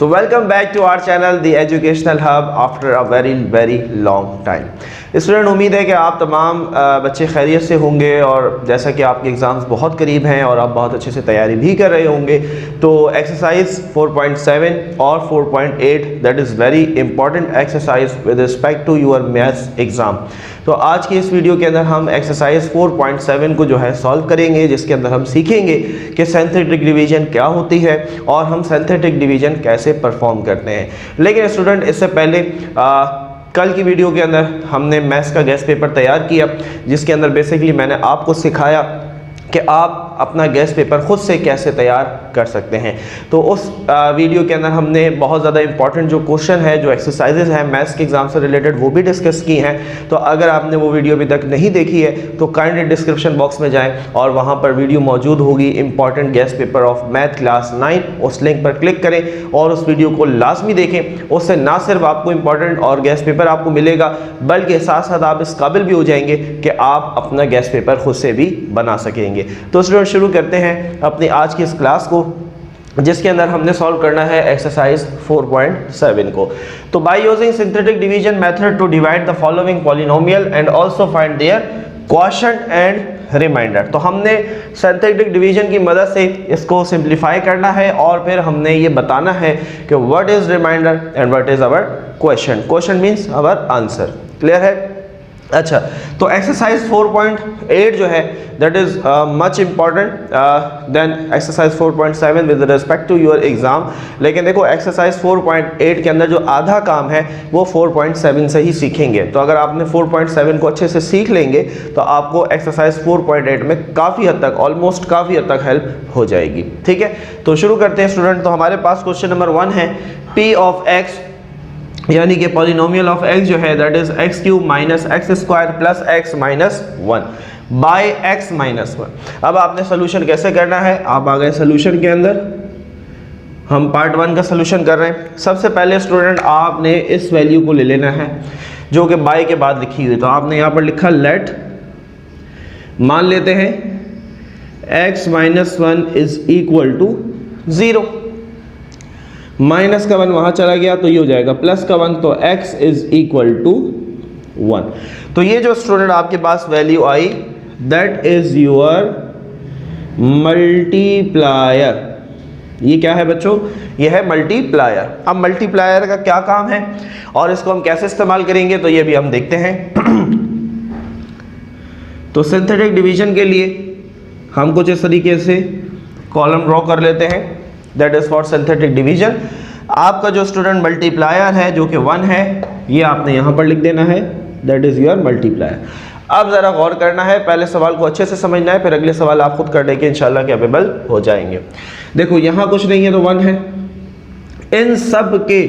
तो welcome back to our channel the educational hub after a very long time. Student, उम्मीद है कि आप तमाम बच्चे खैरियत से होंगे और जैसा कि आपके एग्ज़ाम्स बहुत करीब हैं और आप बहुत अच्छे से तैयारी भी कर रहे होंगे। तो एक्सरसाइज 4.7 और 4.8 that is very important exercise with respect to your maths exam. तो आज की इस वीडियो के अंदर हम एक्सरसाइज 4.7 को जो है सॉल्व करेंगे, जिसके अंदर हम सीखेंगे कि सिंथेटिक डिवीजन क्या होती है और हम सिंथेटिक डिवीजन कैसे परफॉर्म करते हैं। लेकिन स्टूडेंट, इससे पहले कल की वीडियो के अंदर हमने मैथ्स का गेस्ट पेपर तैयार किया, जिसके अंदर बेसिकली मैंने आपको सिखाया कि आप अपना गेस्ट पेपर खुद से कैसे तैयार कर सकते हैं। तो उस वीडियो के अंदर हमने बहुत ज़्यादा इंपॉर्टेंट जो क्वेश्चन है, जो एक्सरसाइजेज हैं मैथ्स के एग्जाम से रिलेटेड, वो भी डिस्कस की हैं। तो अगर आपने वो वीडियो अभी तक नहीं देखी है तो काइंडली डिस्क्रिप्शन बॉक्स में जाएं और वहाँ पर वीडियो मौजूद होगी, important guest paper of math class 9। उस लिंक पर क्लिक करें और उस वीडियो को लाजमी देखें। उससे ना सिर्फ आपको इंपॉर्टेंट और गेस्ट पेपर आपको मिलेगा, बल्कि साथ साथ आप इस काबिल भी हो जाएंगे कि आप अपना गेस्ट पेपर खुद से भी बना सकेंगे। तो स्टूडेंट, शुरू करते हैं अपनी आज की इस क्लास को, जिसके अंदर हमने सॉल्व करना है एक्सरसाइज 4.7 को। तो by using synthetic division method to divide the following polynomial and also find their quotient and remainder. तो हमने सिंथेटिक डिवीजन की मदद से इसको सिंप्लीफाई करना है और फिर हमने ये बताना है कि what is remainder and what is our question. Question means our answer. Clear है? अच्छा, तो एक्सरसाइज 4.8 जो है that is much important then exercise 4.7 with respect to your exam. लेकिन देखो, एक्सरसाइज 4.8 के अंदर जो आधा काम है वो 4.7 से ही सीखेंगे। तो अगर आपने 4.7 को अच्छे से सीख लेंगे तो आपको एक्सरसाइज 4.8 में काफ़ी हद तक, ऑलमोस्ट काफ़ी हद तक हेल्प हो जाएगी। ठीक है, तो शुरू करते हैं स्टूडेंट। तो हमारे पास क्वेश्चन नंबर 1 है पी ऑफ एक्स, यानी कि पॉलिनोमियल ऑफ x जो है that is x cube minus x square plus x minus 1 by x minus 1। अब आपने सोल्यूशन कैसे करना है, आप आ गए सोल्यूशन के अंदर। हम पार्ट 1 का सोल्यूशन कर रहे हैं। सबसे पहले स्टूडेंट आपने इस वैल्यू को ले लेना है जो कि बाय के बाद लिखी हुई। तो आपने यहाँ पर लिखा लेट, मान लेते हैं x minus 1 is equal to 0। Minus का 1 वहाँ चला गया तो ये हो जाएगा प्लस का 1, तो x इज इक्वल टू 1। तो ये जो स्टूडेंट आपके पास value I that is your multiplier. ये क्या है बच्चों? ये है मल्टीप्लायर। अब मल्टीप्लायर का क्या काम है और इसको हम कैसे इस्तेमाल करेंगे, तो ये भी हम देखते हैं। तो सिंथेटिक डिवीजन के लिए हम कुछ इस तरीके से कॉलम ड्रॉ कर लेते हैं, that is for synthetic division. आपका जो स्टूडेंट मल्टीप्लायर है जो कि 1 है, ये आपने यहाँ पर लिख देना है, दैट इज योर मल्टीप्लायर। अब ज़रा गौर करना है, पहले सवाल को अच्छे से समझना है, फिर अगले सवाल आप खुद करने के इंशाल्लाह कैपेबल हो जाएंगे। देखो, यहाँ कुछ नहीं है तो 1 है। इन सब के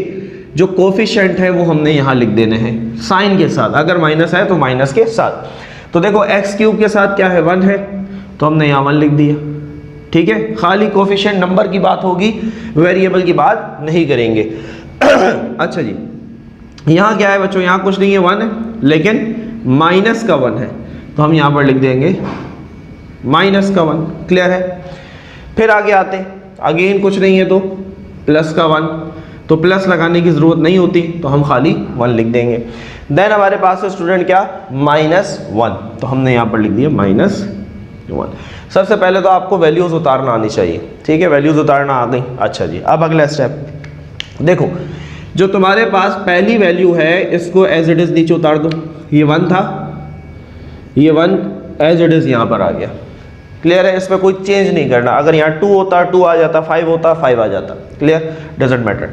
जो कोफिशिएंट है वो हमने यहाँ लिख देने हैं साइन के साथ। अगर माइनस है तो माइनस के साथ। तो देखो, एक्स क्यूब के साथ क्या है, 1 है, तो हमने यहाँ 1 लिख दिया। ठीक है, खाली कोफिशिएंट नंबर की बात होगी, वेरिएबल की बात नहीं करेंगे। अच्छा जी, यहाँ क्या है बच्चों? यहाँ कुछ नहीं है, 1 है, लेकिन माइनस का 1 है, तो हम यहाँ पर लिख देंगे माइनस का 1। क्लियर है? फिर आगे आते हैं, अगेन कुछ नहीं है तो प्लस का 1, तो प्लस लगाने की ज़रूरत नहीं होती, तो हम खाली 1 लिख देंगे। देन हमारे पास है स्टूडेंट क्या, माइनस 1, तो हमने यहाँ पर लिख दिया माइनस 1। सबसे पहले तो आपको वैल्यूज़ उतारना आनी चाहिए। ठीक है, वैल्यूज़ उतारना आ गई। अच्छा जी, अब अगला स्टेप देखो, जो तुम्हारे पास पहली वैल्यू है इसको एज इट इज़ नीचे उतार दो। ये 1 था, ये 1 एज इट इज़ यहाँ पर आ गया। क्लियर है? इसमें कोई चेंज नहीं करना। अगर यहाँ 2 होता 2 आ जाता, 5 होता 5 आ जाता। क्लियर? Doesn't matter.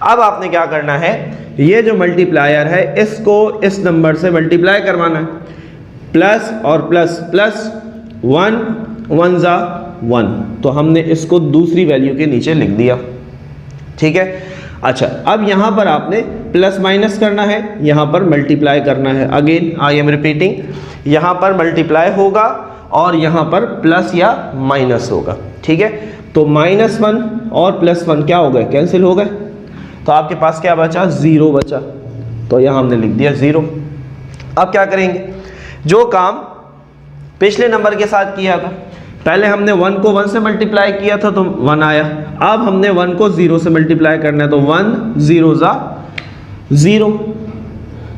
अब आपने क्या करना है, ये जो मल्टीप्लायर है इसको इस नंबर से मल्टीप्लाई करवाना है। प्लस और प्लस प्लस, 1 1 ज़ा 1, तो हमने इसको दूसरी वैल्यू के नीचे लिख दिया। ठीक है? अच्छा, अब यहाँ पर आपने प्लस माइनस करना है, यहाँ पर मल्टीप्लाई करना है। अगेन आई एम रिपीटिंग, यहाँ पर मल्टीप्लाई होगा और यहाँ पर प्लस या माइनस होगा। ठीक है, तो -1 और +1 क्या हो गए, कैंसिल हो गए, तो आपके पास क्या बचा, 0 बचा, तो यहाँ हमने लिख दिया 0। अब क्या करेंगे, जो काम पिछले नंबर के साथ किया था, पहले हमने 1 को 1 से मल्टीप्लाई किया था तो 1 आया, अब हमने 1 को 0 से मल्टीप्लाई करना है तो 1 0 ज़ा 0,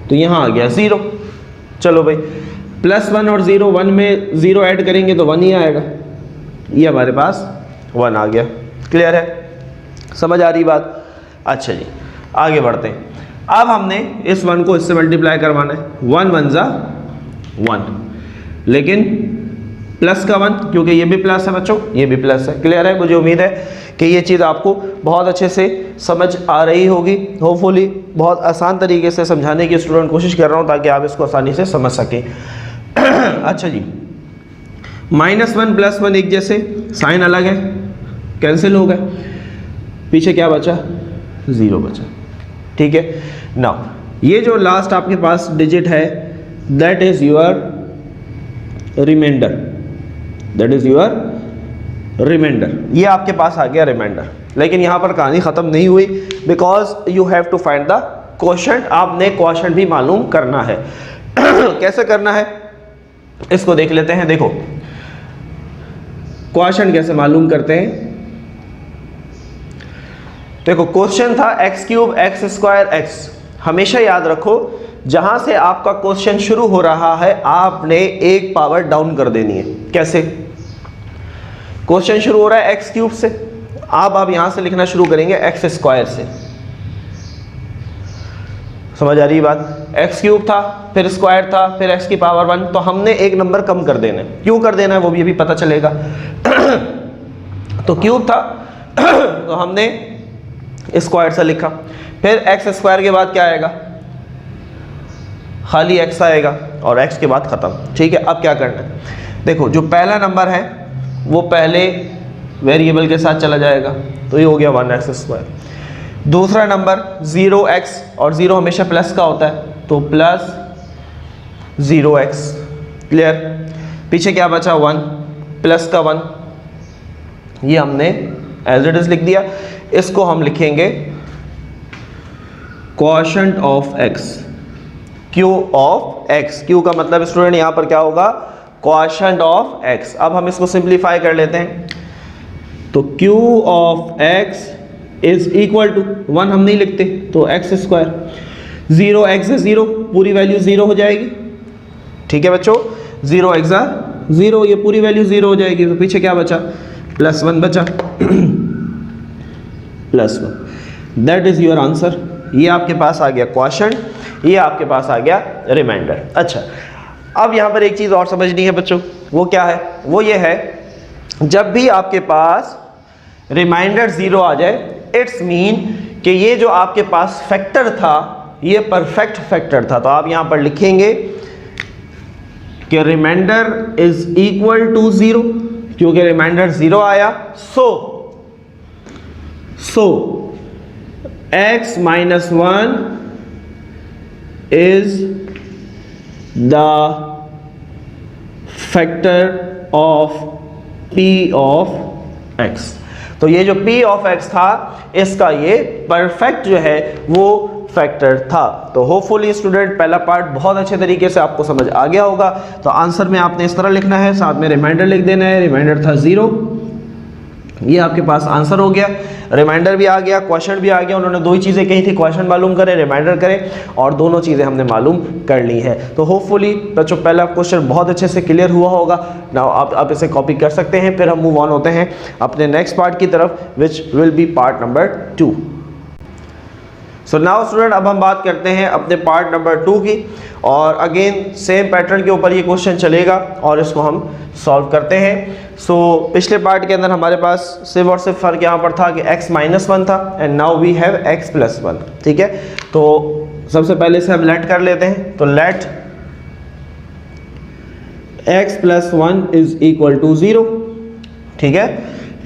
तो यहाँ आ गया 0। चलो भाई +1 और 0, 1 में 0 ऐड करेंगे तो 1 ही आएगा, ये हमारे पास 1 आ गया। क्लियर है, समझ आ रही बात? अच्छा जी आगे बढ़ते हैं। अब हमने इस 1 को इससे मल्टीप्लाई करवाना है, 1 1 ज़ा 1, लेकिन प्लस का 1, क्योंकि ये भी प्लस है बच्चों, ये भी प्लस है। क्लियर है? मुझे उम्मीद है कि ये चीज़ आपको बहुत अच्छे से समझ आ रही होगी। होपफुली बहुत आसान तरीके से समझाने की स्टूडेंट कोशिश कर रहा हूँ ताकि आप इसको आसानी से समझ सकें। अच्छा जी, -1 +1 एक जैसे, साइन अलग है, कैंसिल हो गए, पीछे क्या बचा? 0 बचा। ठीक है, नाउ ये जो लास्ट आपके पास डिजिट है that is your remainder, that is your remainder, ये आपके पास आ गया रिमाइंडर। लेकिन यहाँ पर कहानी ख़त्म नहीं हुई, because you have to find the quotient. आपने क्वोशंट भी मालूम करना है। कैसे करना है इसको देख लेते हैं। देखो क्वोशंट कैसे मालूम करते हैं। देखो क्वेश्चन था x³ x² x। हमेशा याद रखो जहां से आपका क्वेश्चन शुरू हो रहा है आपने एक पावर डाउन कर देनी है। कैसे? क्वेश्चन शुरू हो रहा है x³ से, आप यहां से लिखना शुरू करेंगे x² से। समझ आ रही बात? x³ था, फिर स्क्वायर था, फिर x की पावर 1, तो हमने एक नंबर कम कर देना है। क्यों कर देना है वो भी अभी पता चलेगा। तो क्यूब था तो हमने स्क्वायर से लिखा, फिर x² के बाद क्या आएगा? खाली x आएगा और x के बाद ख़त्म। ठीक है, अब क्या करना है? देखो जो पहला नंबर है वो पहले वेरिएबल के साथ चला जाएगा, तो ये हो गया 1x²। दूसरा नंबर 0x, और 0 हमेशा प्लस का होता है, तो प्लस 0x। क्लियर? पीछे क्या बचा? 1, प्लस का 1, ये हमने एज इट इज लिख दिया। इसको हम लिखेंगे quotient of x, Q of x। Q का मतलब स्टूडेंट यहां पर क्या होगा? Quotient of x। अब हम इसको सिंप्लीफाई कर लेते हैं, तो Q of x is equal to 1 हम नहीं लिखते तो x²। 0x 0, पूरी वैल्यू 0 हो जाएगी। ठीक है बच्चों, 0x 0, ये पूरी वैल्यू 0 हो जाएगी, तो पीछे क्या बचा? +1 बचा। +1, दैट इज योर आंसर। ये आपके पास आ गया क्वोशंट, ये आपके पास आ गया रिमाइंडर। अच्छा, अब यहाँ पर एक चीज़ और समझनी है बच्चों, वो क्या है? वो ये है जब भी आपके पास रिमाइंडर 0 आ जाए, इट्स मीन कि ये जो आपके पास फैक्टर था ये परफेक्ट फैक्टर था। तो आप यहाँ पर लिखेंगे कि रिमाइंडर इज इक्वल टू 0, क्योंकि रिमाइंडर 0 आया। सो x - 1 is the factor of p of x। तो ये जो p of x था इसका ये परफेक्ट जो है वो फैक्टर था। तो होपफुली स्टूडेंट पहला पार्ट बहुत अच्छे तरीके से आपको समझ आ गया होगा। तो आंसर में आपने इस तरह लिखना है, साथ में रिमाइंडर लिख देना है। रिमाइंडर था 0, ये आपके पास आंसर हो गया। रिमाइंडर भी आ गया, क्वेश्चन भी आ गया। उन्होंने दो ही चीज़ें कही थी, क्वेश्चन मालूम करें, रिमाइंडर करें, और दोनों चीज़ें हमने मालूम कर ली है। तो होपफुली बच्चों पहला क्वेश्चन बहुत अच्छे से क्लियर हुआ होगा। नाउ आप इसे कॉपी कर सकते हैं। फिर हम मूव ऑन होते हैं अपने नेक्स्ट पार्ट की तरफ, which will be part number 2। So now student, अब हम बात करते हैं अपने पार्ट नंबर 2 की, और अगेन सेम पैटर्न के ऊपर ये क्वेश्चन चलेगा और इसको हम सॉल्व करते हैं। सो पिछले पार्ट के अंदर हमारे पास सिर्फ और सिर्फ फर्क यहाँ पर था कि x - 1 था, and now we have x + 1। ठीक है, तो सबसे पहले से हम लेट कर लेते हैं। तो let x + 1 is equal to 0। ठीक है,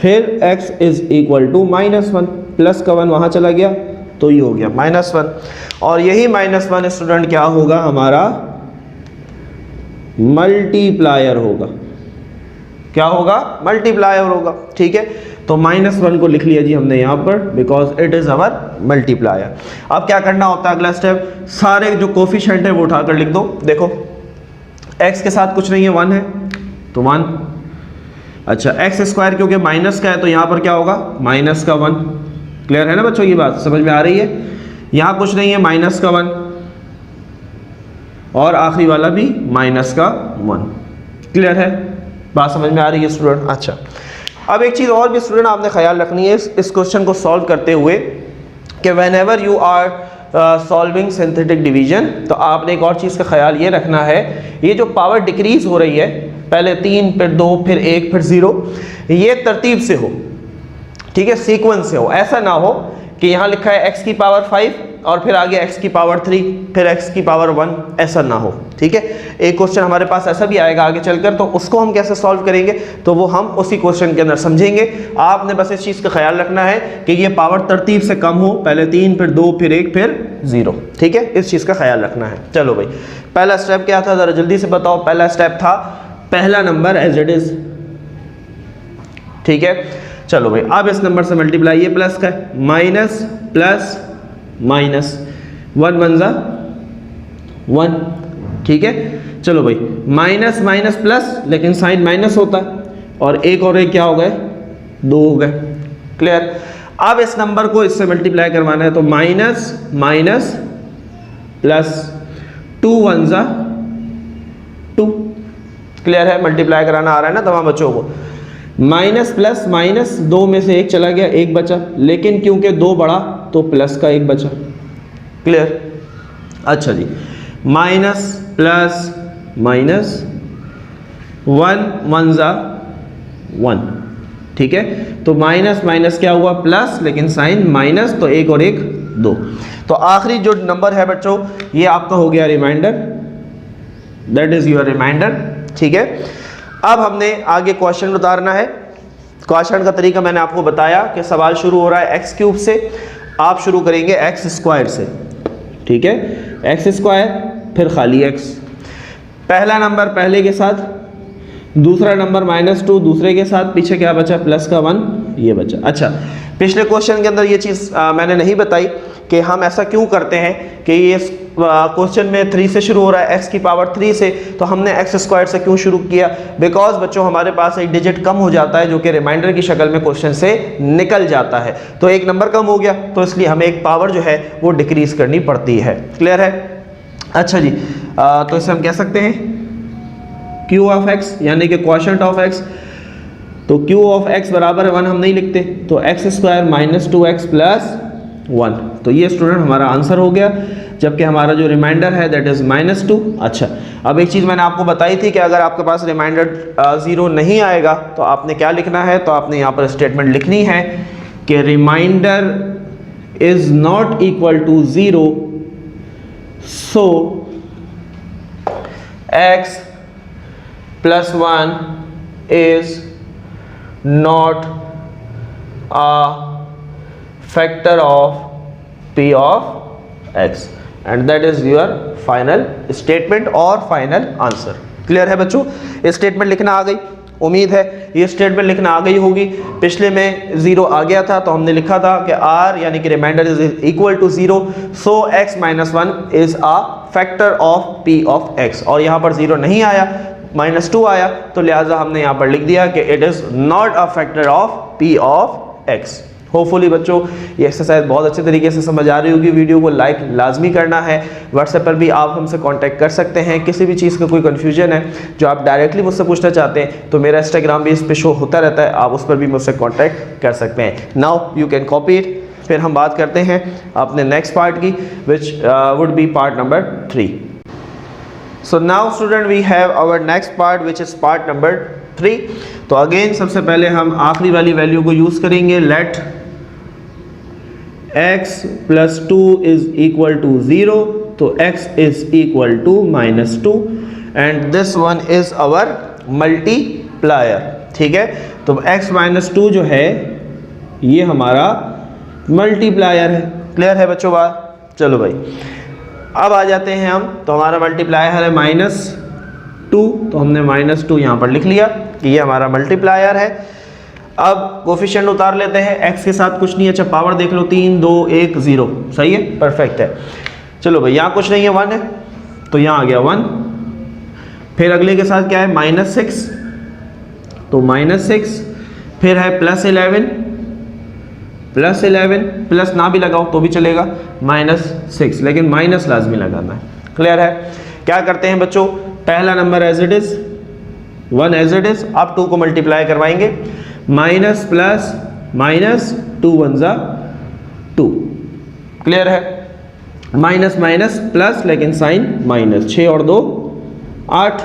फिर x is equal to -1, plus का 1 वहाँ चला गया तो ये हो गया -1, और यही -1 स्टूडेंट क्या होगा? हमारा मल्टीप्लायर होगा। क्या होगा? मल्टीप्लायर होगा। ठीक है, तो -1 को लिख लिया जी हमने यहाँ पर, because it is our multiplier. अब क्या करना होता है? अगला स्टेप, सारे जो कोफिशिएंट है वो उठाकर लिख दो। देखो x के साथ कुछ नहीं है, 1 है तो 1, अच्छा एक्स स्क्वायर क्योंकि माइनस का है तो यहाँ पर क्या होगा माइनस का 1। क्लियर है ना बच्चों, ये बात समझ में आ रही है। यहाँ कुछ नहीं है, माइनस का 1 और आखिरी वाला भी माइनस का 1। क्लियर है, बात समझ में आ रही है स्टूडेंट। अच्छा अब एक चीज़ और भी स्टूडेंट आपने ख्याल रखनी है इस क्वेश्चन को सॉल्व करते हुए कि whenever you are solving synthetic division, तो आपने एक और चीज़ का ख्याल ये रखना है, ये जो पावर डिक्रीज हो रही है, पहले 3 फिर 2 फिर 1 फिर 0, ये तरतीब से हो, ठीक है, सीक्वेंस से हो। ऐसा ना हो कि यहाँ लिखा है x की पावर 5 और फिर आगे x की पावर 3 फिर x की पावर 1, ऐसा ना हो, ठीक है। एक क्वेश्चन हमारे पास ऐसा भी आएगा आगे चलकर, तो उसको हम कैसे सॉल्व करेंगे तो वो हम उसी क्वेश्चन के अंदर समझेंगे। आपने बस इस चीज़ का ख्याल रखना है कि ये पावर तरतीब से कम हो, पहले 3 फिर 2 फिर 1 फिर 0, ठीक है, इस चीज़ का ख्याल रखना है। चलो भाई, पहला स्टेप क्या था ज़रा जल्दी से बताओ। पहला स्टेप था पहला नंबर एज इट इज़, ठीक है। चलो भाई, अब इस नंबर से मल्टीप्लाई, ये प्लस का है, माइनस प्लस माइनस, 1 1 जा 1, ठीक है। चलो भाई, माइनस माइनस प्लस, लेकिन साइन माइनस होता है, और एक क्या हो गए 2 हो गए। क्लियर। अब इस नंबर को इससे मल्टीप्लाई करवाना है, तो माइनस माइनस प्लस 2 1 जा 2। क्लियर है, मल्टीप्लाई कराना आ रहा है ना तमाम बच्चों को। माइनस प्लस माइनस, 2 में से 1 चला गया, 1 बचा, लेकिन क्योंकि 2 बढ़ा तो प्लस का 1 बचा। क्लियर। अच्छा जी, माइनस प्लस माइनस, 1 1 जा 1, ठीक है। तो माइनस माइनस क्या हुआ प्लस, लेकिन साइन माइनस, तो 1 और 1 2। तो आखिरी जो नंबर है बच्चों, ये आपका हो गया remainder, that is your remainder, ठीक है। अब हमने आगे क्वेश्चन उतारना है। क्वेश्चन का तरीका मैंने आपको बताया कि सवाल शुरू हो रहा है एक्स क्यूब से, आप शुरू करेंगे एक्स स्क्वायर से, ठीक है। एक्स स्क्वायर फिर खाली एक्स, पहला नंबर पहले के साथ, दूसरा नंबर -2 दूसरे के साथ, पीछे क्या बचा प्लस का 1, ये बचा। अच्छा, पिछले क्वेश्चन के अंदर ये चीज़ मैंने नहीं बताई कि हम ऐसा क्यों करते हैं कि ये क्वेश्चन में 3 से शुरू हो रहा है, x की पावर 3 से, तो हमने एक्स स्क्वायर से क्यों शुरू किया। बिकॉज बच्चों हमारे पास एक डिजिट कम हो जाता है जो कि रिमाइंडर की शक्ल में क्वेश्चन से निकल जाता है, तो एक नंबर कम हो गया, तो इसलिए हमें एक पावर जो है वो डिक्रीज करनी पड़ती है। क्लियर है। अच्छा जी, तो इसे हम कह सकते हैं q ऑफ x, यानी कि क्वोशंट ऑफ x। तो q ऑफ x बराबर है 1 हम नहीं लिखते, तो एक्स स्क्वायर -2x प्लस 1, तो ये स्टूडेंट हमारा आंसर हो गया, जबकि हमारा जो रिमाइंडर है दैट इज़ -2। अच्छा, अब एक चीज़ मैंने आपको बताई थी कि अगर आपके पास रिमाइंडर 0 नहीं आएगा तो आपने क्या लिखना है, तो आपने यहाँ पर स्टेटमेंट लिखनी है कि remainder is not equal to 0, so x plus 1 is not a factor of p of x, and that is your final statement और final answer। क्लियर है बच्चों, स्टेटमेंट लिखना आ गई, उम्मीद है ये स्टेटमेंट लिखना आ गई होगी। पिछले में 0 आ गया था तो हमने लिखा था कि r यानी कि remainder is equal to 0, so x - 1 is a factor of p of x, और यहाँ पर 0 नहीं आया, -2 आया, तो लिहाजा हमने यहाँ पर लिख दिया कि it is not a factor of p of x। Hopefully बच्चों ये एक्सरसाइज बहुत अच्छे तरीके से समझ आ रही होगी। वीडियो को लाइक लाजमी करना है। व्हाट्सएप पर भी आप हमसे कांटेक्ट कर सकते हैं, किसी भी चीज़ का कोई कन्फ्यूजन है जो आप डायरेक्टली मुझसे पूछना चाहते हैं तो मेरा इंस्टाग्राम भी इस पे शो होता रहता है, आप उस पर भी मुझसे कांटेक्ट कर सकते हैं। Now you can copy it. फिर हम बात करते हैं अपने नेक्स्ट पार्ट की, which would be part number 3। So now student we have our next part which is part number 3। तो अगेन सबसे पहले हम आखिरी वाली वैल्यू को यूज़ करेंगे, let x + 2 is equal to 0, तो x is equal to -2 and this one is our multiplier, ठीक है। तो x - 2 जो है ये हमारा मल्टीप्लायर है। क्लियर है बच्चों बात। चलो भाई, अब आ जाते हैं हम, तो हमारा मल्टीप्लायर है -2, तो हमने -2 यहाँ पर लिख लिया कि ये हमारा मल्टीप्लायर है। अब कोफिशिएंट उतार लेते हैं, x के साथ कुछ नहीं, अच्छा पावर देख लो, 3 2 1 0, सही है, परफेक्ट है। चलो भाई, यहाँ कुछ नहीं है, 1 है, तो यहाँ आ गया 1। फिर अगले के साथ क्या है, -6, तो -6, फिर है +11, प्लस ना भी लगाओ तो भी चलेगा, -6, लेकिन माइनस लाजमी लगाना है। क्लियर है? क्या करते हैं बच्चों, पहला number as it is 1 as it is, अब 2 को मल्टीप्लाई करवाएंगे, माइनस प्लस माइनस 2 1 ज़ा 2। क्लियर है? माइनस माइनस प्लस लेकिन साइन माइनस, 6 और 2 8,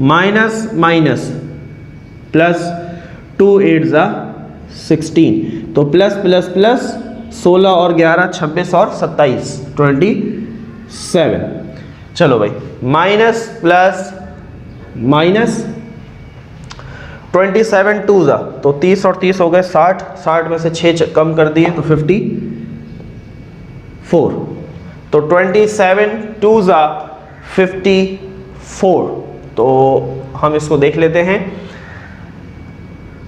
माइनस माइनस प्लस 2 8 ज़ा 16, तो प्लस प्लस प्लस 16 और 11 26 और 27 27। चलो भाई, माइनस प्लस माइनस 27 2 ज़ा, तो 30 और 30 हो गए 60, 60 में से 6 कम कर दिए तो 54, तो 27 2 ज़ा 54। तो हम इसको देख लेते हैं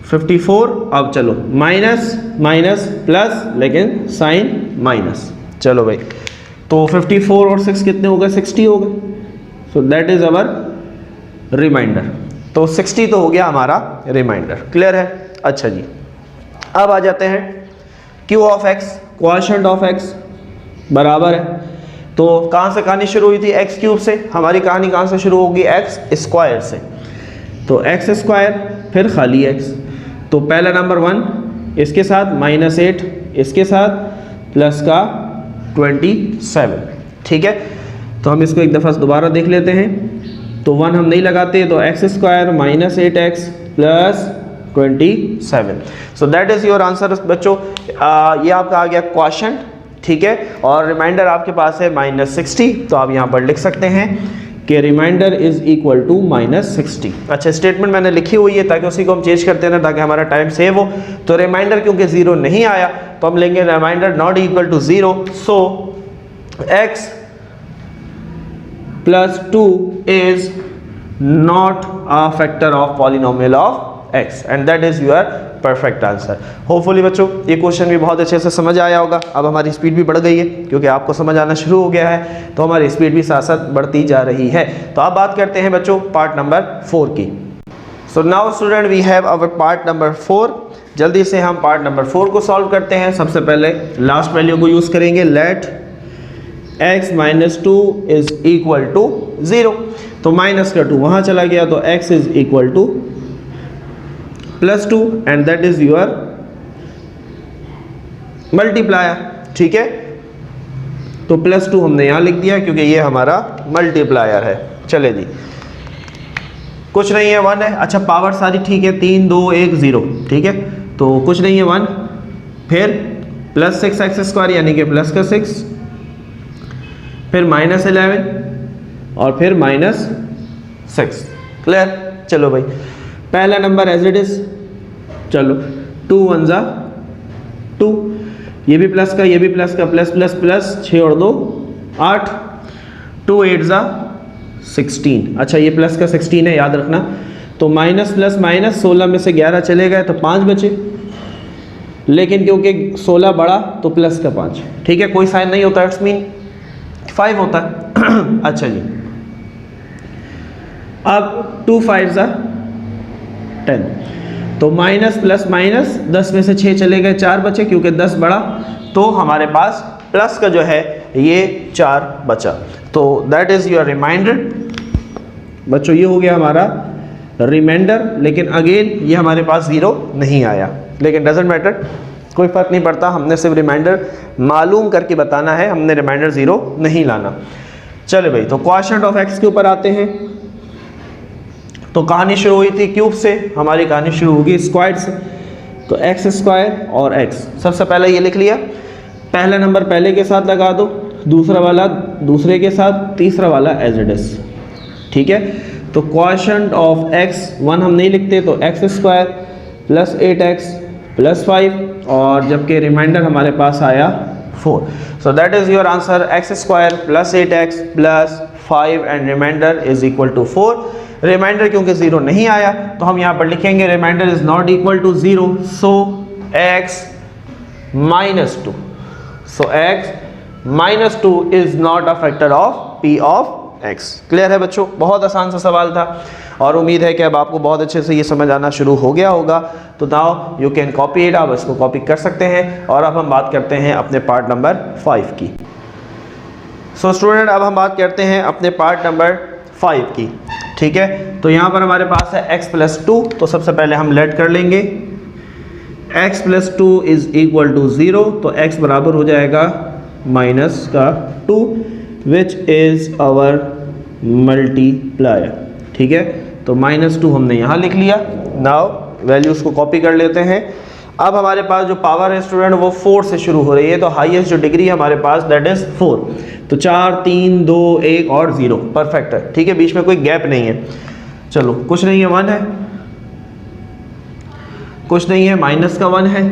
54। अब चलो माइनस माइनस प्लस लेकिन साइन माइनस। चलो भाई, तो 54 और 6 कितने हो गए, 60 हो गए, so that is our remainder. तो 60 तो हो गया हमारा रिमाइंडर। क्लियर है? अच्छा जी, अब आ जाते हैं Q of x, quotient of x बराबर है। तो कहाँ से कहानी शुरू हुई थी, एक्स क्यूब से। हमारी कहानी कहाँ से शुरू होगी, एक्स स्क्वायर से। तो एक्स स्क्वायर फिर खाली एक्स, तो पहला नंबर 1 इसके साथ, -8 इसके साथ, प्लस का 27। ठीक है, तो हम इसको एक दफ़ा दोबारा देख लेते हैं। तो 1 हम नहीं लगाते, तो x square -8x plus 27। So that is your answer बच्चों। ये आपका आ गया क्वोशंट। ठीक है, और रिमाइंडर आपके पास है -60, तो आप यहाँ पर लिख सकते हैं कि रिमाइंडर इज इक्वल टू -60। अच्छा, स्टेटमेंट मैंने लिखी हुई है ताकि उसी को हम चेंज करते हैं ताकि हमारा टाइम सेव हो। तो रिमाइंडर क्योंकि 0 नहीं आया तो हम लेंगे remainder not equal to 0, so x + 2 is not a factor of polynomial of x and that is your perfect answer। Hopefully बच्चों ये क्वेश्चन भी बहुत अच्छे से समझ आया होगा। अब हमारी स्पीड भी बढ़ गई है क्योंकि आपको समझ आना शुरू हो गया है, तो हमारी स्पीड भी साथ साथ बढ़ती जा रही है। तो अब बात करते हैं बच्चों पार्ट नंबर 4 की। So now student we have our part number 4। जल्दी से हम पार्ट नंबर 4 को सॉल्व करते हैं। सबसे पहले लास्ट वैल्यू को यूज़ करेंगे, let x - 2 is equal to 0। तो माइनस का 2 वहाँ चला गया, तो x is equal to +2 and that is your multiplier. ठीक है, तो +2 हमने यहाँ लिख दिया क्योंकि ये हमारा मल्टीप्लायर है। चले जी, कुछ नहीं है, 1 है। अच्छा, पावर सारी ठीक है, 3 2 1 0। ठीक है, तो कुछ नहीं है, 1, फिर +6x² यानी कि प्लस का 6, फिर -11 और फिर -6। क्लियर? चलो भाई, पहला नंबर एज इट इज। चलो 2 1 ज़ा 2, ये भी प्लस का, ये भी प्लस का, प्लस प्लस प्लस, 6 और 2 8, 2 8 ज़ा 16। अच्छा, ये प्लस का 16 है, याद रखना। तो माइनस प्लस माइनस, 16 में से 11 चले गए तो 5 बचे, लेकिन क्योंकि 16 बड़ा तो प्लस का 5। ठीक है, कोई साइन नहीं होता, इट्स मीन 5 होता है। अच्छा जी, अब 2 5 ज़ा 10, तो माइनस प्लस माइनस, 10 में से 6 चले गए, 4 बचे क्योंकि 10 बड़ा, तो हमारे पास प्लस का जो है ये 4 बचा। तो दैट इज़ योर रिमाइंडर। बच्चों ये हो गया हमारा रिमाइंडर, लेकिन अगेन ये हमारे पास 0 नहीं आया, लेकिन डजेंट मैटर, कोई फ़र्क नहीं पड़ता। हमने सिर्फ रिमाइंडर मालूम करके बताना है, हमने रिमाइंडर 0 नहीं लाना। चले भाई, तो क्वोशंट ऑफ x के ऊपर आते हैं। तो कहानी शुरू हुई थी क्यूब से, हमारी कहानी शुरू होगी स्क्वायर से। तो x² और x, सबसे पहले ये लिख लिया, पहला नंबर पहले के साथ लगा दो, दूसरा वाला दूसरे के साथ, तीसरा वाला एज इट इज। ठीक है, तो क्वोशंट ऑफ x 1 हम नहीं लिखते, तो x² + 8x + 5, और जबकि रिमाइंडर हमारे पास आया 4। So that is your answer, x² + 8x + 5 and remainder is equal to 4। Remainder क्योंकि 0 नहीं आया तो हम यहाँ पर लिखेंगे remainder is not equal to 0, so x - 2 is not a factor of p of x। Clear है बच्चों, बहुत आसान सा सवाल था और उम्मीद है कि अब आपको बहुत अच्छे से ये समझ आना शुरू हो गया होगा। तो now you can copy it, आप इसको कॉपी कर सकते हैं। और अब हम बात करते हैं अपने पार्ट नंबर 5 की। सो स्टूडेंट, अब हम बात करते हैं अपने पार्ट नंबर 5 की। ठीक है, तो यहाँ पर हमारे पास है x + 2। तो सबसे पहले हम लेट कर लेंगे x + 2 इज इक्वल टू 0। तो x बराबर हो जाएगा -2 विच इज आवर मल्टीप्लायर। ठीक है, तो -2 हमने यहाँ लिख लिया। नाउ वैल्यूज को कॉपी कर लेते हैं। अब हमारे पास जो पावर है स्टूडेंट वो 4 से शुरू हो रही है। तो हाईएस्ट जो डिग्री है हमारे पास दैट इज 4। तो 4 3 2 1 और 0 परफेक्ट है। ठीक है, बीच में कोई गैप नहीं है। चलो, कुछ नहीं है, 1 है, कुछ नहीं है, माइनस का 1 है।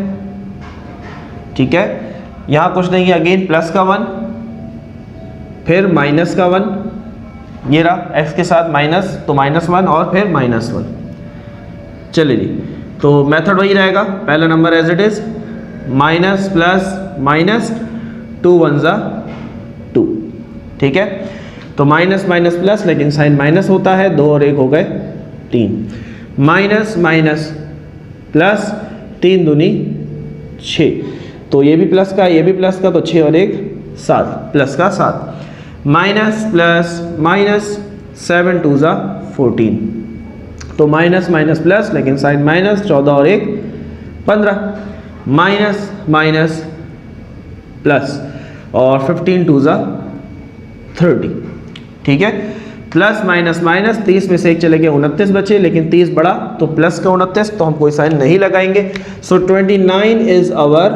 ठीक है, यहाँ कुछ नहीं है, अगेन प्लस का 1, फिर माइनस का 1, ये रहा x के साथ माइनस, तो -1 और फिर -1। चलिए जी, तो मेथड वही रहेगा, पहला number as it is, minus plus minus, 2 1 = 2। ठीक है, तो माइनस माइनस प्लस, लेकिन साइन माइनस होता है, 2 और 1 हो गए 3, माइनस माइनस प्लस, 3 दूनी 6। तो ये भी प्लस का, ये भी प्लस का, तो 6 और 1 7, प्लस का 7, माइनस प्लस माइनस, 7 2 = 14। तो माइनस माइनस प्लस, लेकिन साइन माइनस, 14 और 1 15, माइनस माइनस प्लस, और 15 2 = 30। ठीक है, प्लस माइनस माइनस, 30 में से 1 चले गए, 29 बचे, लेकिन 30 बड़ा तो प्लस का 29, तो हम कोई साइन नहीं लगाएंगे। So 29 is our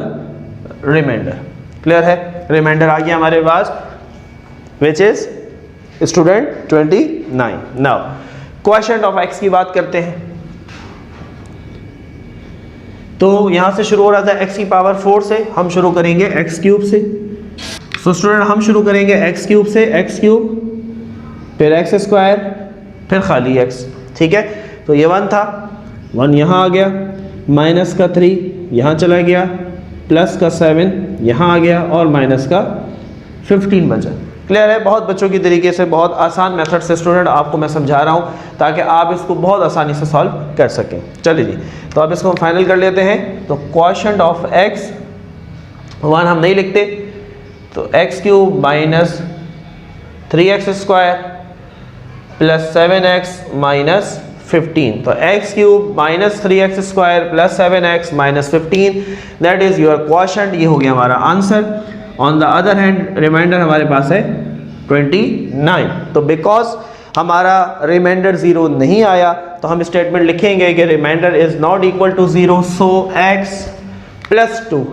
reminder. Clear है, रिमाइंडर आ गया हमारे पास, which is student 29। Now quotient of x की बात करते हैं। तो यहां से शुरू हो रहा था x की पावर 4 से, हम शुरू करेंगे x³ से। सो स्टूडेंट, हम शुरू करेंगे x³ से, x³, फिर x², फिर खाली x। ठीक है, तो ये 1 था, 1 यहाँ आ गया, माइनस का 3 यहाँ चला गया, प्लस का 7 यहाँ आ गया, और माइनस का 15 बचा। क्लियर है, बहुत बच्चों की तरीके से, बहुत आसान मेथड से स्टूडेंट आपको मैं समझा रहा हूँ ताकि आप इसको बहुत आसानी से सॉल्व कर सकें। चलिए जी, तो अब इसको हम फाइनल कर लेते हैं। तो क्वोशिएंट ऑफ x 1 हम नहीं लिखते, तो x³ minus 3x² plus 7x minus 15। तो x³ minus 3x² plus 7x minus 15, that is your quotient. ये हो गया हमारा answer. On the other hand remainder हमारे पास है 29। तो बिकॉज हमारा रिमाइंडर 0 नहीं आया, तो हम स्टेटमेंट लिखेंगे कि remainder is not equal to 0, so x + 2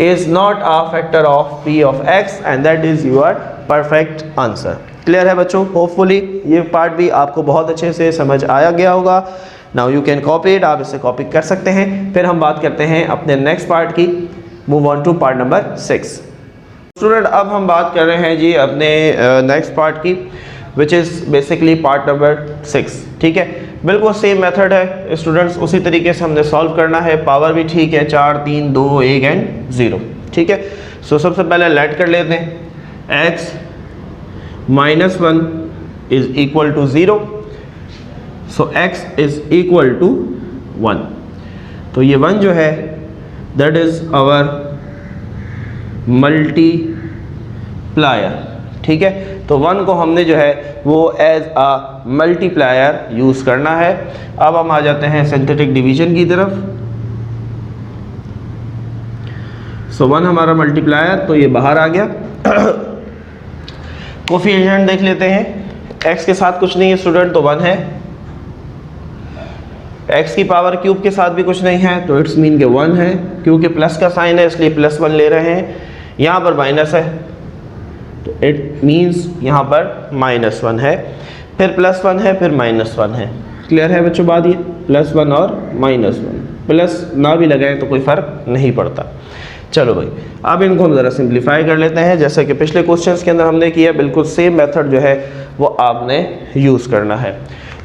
is not a factor of p of x, and that is your perfect answer. Clear है बच्चों, होपफुली ये पार्ट भी आपको बहुत अच्छे से समझ आया गया होगा। Now you can copy it, आप इसे कॉपी कर सकते हैं। फिर हम बात करते हैं अपने नेक्स्ट पार्ट की। Move on to part number 6। Student, अब हम बात कर रहे हैं जी अपने नेक्स्ट पार्ट की, which is basically part number 6। ठीक है, बिल्कुल सेम मेथड है स्टूडेंट्स, उसी तरीके से हमने सॉल्व करना है। पावर भी ठीक है, 4 3 2 1 एंड 0। ठीक है, सो सबसे पहले लेट कर लेते हैं, x -1 is equal to 0, so x is equal to 1। तो ये 1 जो है दैट इज आवर मल्टीप्लायर। ठीक है, तो 1 को हमने जो है वो एज अ मल्टीप्लायर यूज करना है। अब हम आ जाते हैं सिंथेटिक डिवीजन की तरफ। सो 1 हमारा मल्टीप्लायर, तो ये बाहर आ गया। कोफिशिएंट देख लेते हैं, x के साथ कुछ नहीं है स्टूडेंट, तो 1 है। x की पावर क्यूब के साथ भी कुछ नहीं है, तो इट्स मीन के 1 है, क्योंकि प्लस का साइन है इसलिए +1 ले रहे हैं। यहाँ पर माइनस है, तो इट मीन्स यहाँ पर -1 है, फिर +1 है, फिर -1 है। क्लियर है बच्चों बात, ये +1 और -1, प्लस ना भी लगाएं तो कोई फ़र्क नहीं पड़ता। चलो भाई, अब इनको हम ज़रा सिंप्लीफाई कर लेते हैं, जैसे कि पिछले क्वेश्चंस के अंदर हमने किया। बिल्कुल सेम मेथड जो है वो आपने यूज़ करना है।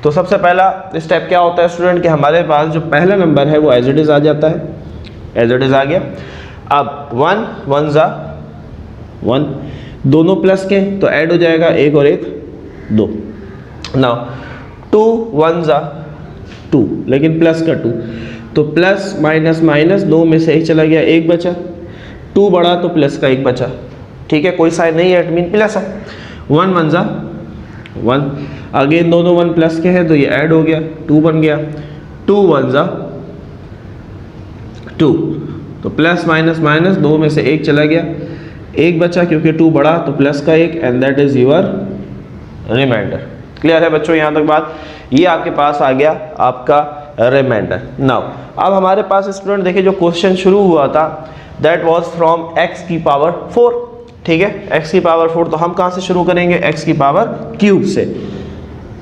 तो सबसे पहला स्टेप क्या होता है स्टूडेंट, कि हमारे पास जो पहला नंबर है वो एज इट इज़ आ जाता है, एज इट इज़ आ गया। अब 1 1 = 1, दोनों प्लस के तो ऐड हो जाएगा, 1 और 1 2। नाउ 2 1 जा 2, लेकिन प्लस का 2, तो प्लस माइनस माइनस 2 में से 1 चला गया, 1 बचा। 2 बढ़ा तो प्लस का 1 बचा, ठीक है, कोई साइन नहीं है, इट मीन प्लस है। 1 1 जा 1, अगेन दोनों 1 प्लस के हैं तो ये ऐड हो गया, 2 बन गया। 2 1 जा 2, तो प्लस माइनस माइनस 2 में से 1 चला गया, 1 बचा, क्योंकि 2 बढ़ा तो प्लस का 1, and that is your remainder. Clear है बच्चों यहाँ तक बात? ये आपके पास आ गया आपका रिमाइंडर। नाउ अब हमारे पास स्टूडेंट देखिए जो क्वेश्चन शुरू हुआ था दैट वाज फ्रॉम x की पावर 4, ठीक है, x की पावर 4, तो हम कहाँ से शुरू करेंगे? x की पावर क्यूब से।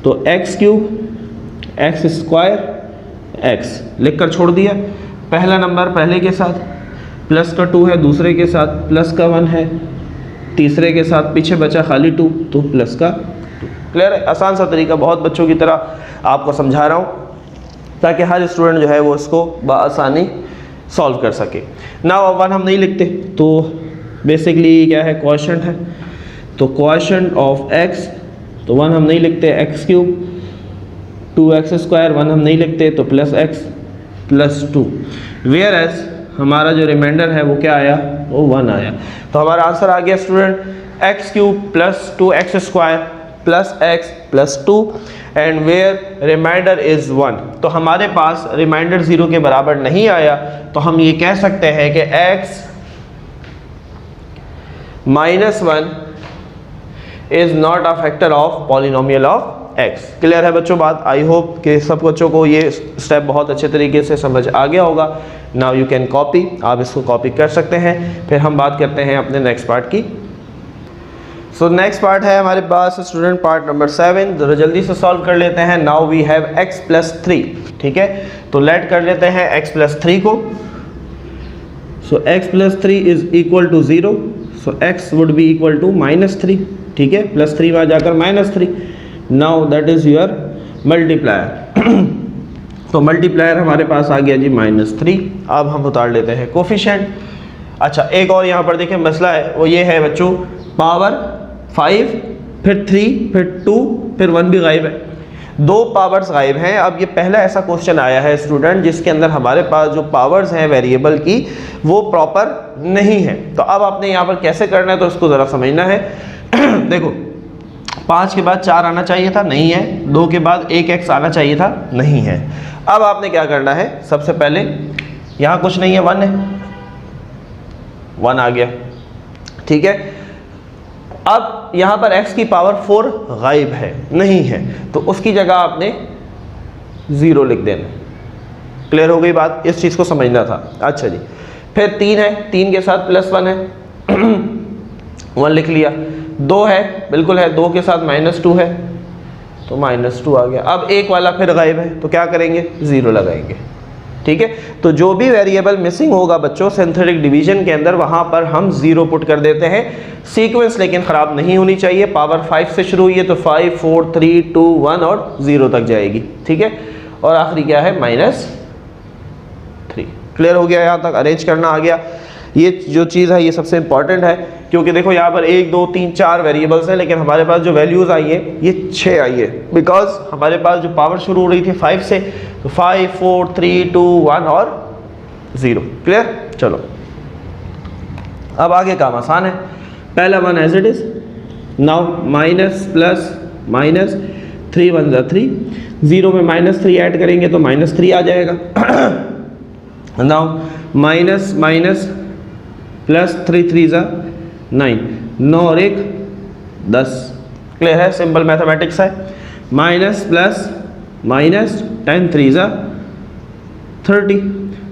तो x cube x square x लिख कर छोड़ दिया, पहला नंबर पहले के साथ, प्लस का 2 है दूसरे के साथ, प्लस का 1 है तीसरे के साथ, पीछे बचा खाली 2 तो प्लस का 2। क्लियर है? आसान सा तरीका, बहुत बच्चों की तरह आपको समझा रहा हूँ ताकि हर स्टूडेंट जो है वो इसको बआसानी सॉल्व कर सके। नाउ 1 हम नहीं लिखते, तो बेसिकली क्या है, क्वोशंट है, तो क्वोशंट ऑफ x, तो 1 हम नहीं लिखते, x क्यूब 2x स्क्वायर, 1 हम नहीं लिखते तो plus x plus 2, whereas हमारा जो रिमाइंडर है वो क्या आया? वो 1 आया। तो हमारा आंसर आ गया student x cube plus 2x square plus x plus 2 and where reminder is 1। तो हमारे पास रिमाइंडर 0 के बराबर नहीं आया, तो हम ये कह सकते हैं कि x minus 1 is not a factor of polynomial of x। Clear है बच्चों बात? आई होप कि सब बच्चों को ये स्टेप बहुत अच्छे तरीके से समझ आ गया होगा। नाउ यू कैन कॉपी, आप इसको कॉपी कर सकते हैं। फिर हम बात करते हैं अपने नेक्स्ट पार्ट की। सो नेक्स्ट पार्ट है हमारे पास स्टूडेंट पार्ट नंबर 7, जरा जल्दी से सॉल्व कर लेते हैं। Now we have x plus 3, ठीक है, तो लेट कर लेते हैं x प्लस 3 को। So x plus 3 is equal to 0, so x would be equal to -3, ठीक है, प्लस 3 वहाँ जाकर -3। Now that is your multiplier. तो मल्टीप्लायर हमारे पास आ गया जी -3। अब हम उतार लेते हैं कोफिशिएंट। अच्छा, एक और यहाँ पर देखें मसला है, वो ये है बच्चों, पावर 5 फिर 3 फिर 2 फिर 1 भी गायब है, 2 पावर्स गायब हैं। अब ये पहला ऐसा क्वेश्चन आया है स्टूडेंट जिसके अंदर हमारे पास जो पावर्स हैं वेरिएबल की वो प्रॉपर नहीं है। तो अब आपने यहाँ पर कैसे करना है, तो इसको ज़रा समझना है। देखो, 5 के बाद 4 आना चाहिए था, नहीं है। 2 के बाद 1x आना चाहिए था, नहीं है। अब आपने क्या करना है, सबसे पहले यहाँ कुछ नहीं है, 1 है, 1 आ गया, ठीक है। अब यहाँ पर x की पावर 4 गायब है, नहीं है, तो उसकी जगह आपने 0 लिख देना। क्लियर हो गई बात? इस चीज़ को समझना था। अच्छा जी, फिर 3 है, 3 के साथ +1 है, 1 लिख लिया। 2 है, बिल्कुल है, 2 के साथ -2 है, तो -2 आ गया। अब 1 वाला फिर गायब है, तो क्या करेंगे, 0 लगाएंगे, ठीक है। तो जो भी वेरिएबल मिसिंग होगा बच्चों सिंथेटिक डिवीजन के अंदर, वहां पर हम 0 पुट कर देते हैं। सीक्वेंस लेकिन ख़राब नहीं होनी चाहिए। पावर 5 से शुरू हुई है तो 5 4 3 2 1 और 0 तक जाएगी, ठीक है। और आखिरी क्या है, -3। क्लियर हो गया? यहाँ तक अरेंज करना आ गया। ये जो चीज़ है ये सबसे इंपॉर्टेंट है, क्योंकि देखो यहाँ पर 1 2 3 4 वेरिएबल्स हैं, लेकिन हमारे पास जो वैल्यूज़ आई है ये 6 आई है, बिकॉज हमारे पास जो पावर शुरू हो रही थी 5 से, तो 5 4 3 2 1 और 0। क्लियर? चलो अब आगे काम आसान है। पहला 1 as it is. Now minus plus minus, 3 1 जा 3, 0 में -3 ऐड करेंगे तो -3 आ जाएगा। नाउ माइनस माइनस प्लस 3 3 जा 9, 9 और 1 10। क्लियर है? सिंपल मैथमेटिक्स है। माइनस प्लस माइनस 10 3 जा 30,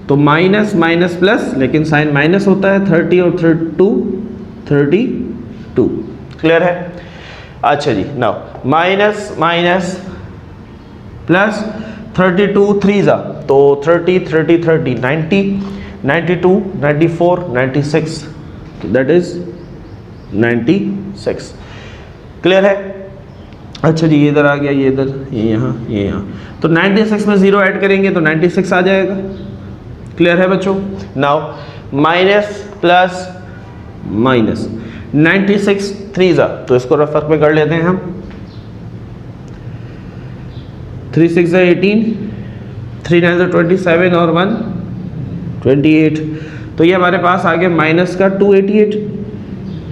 तो माइनस माइनस प्लस, लेकिन साइन माइनस होता है, 30 और 32। क्लियर है? अच्छा जी, नाउ माइनस माइनस प्लस 32 3 जा, तो 30 30 30 90, 92 94 96, दैट इज 96। क्लियर है? अच्छा जी, ये इधर आ गया, ये इधर, ये यहाँ, ये यहाँ, तो 96 में 0 ऐड करेंगे तो 96 आ जाएगा। क्लियर है बच्चों? नाउ माइनस प्लस माइनस 96 3 जा, तो इसको रफर में कर लेते हैं हम, 3 6 18, 3 9 27 और 1 28। तो ये हमारे पास आ गया माइनस का 288।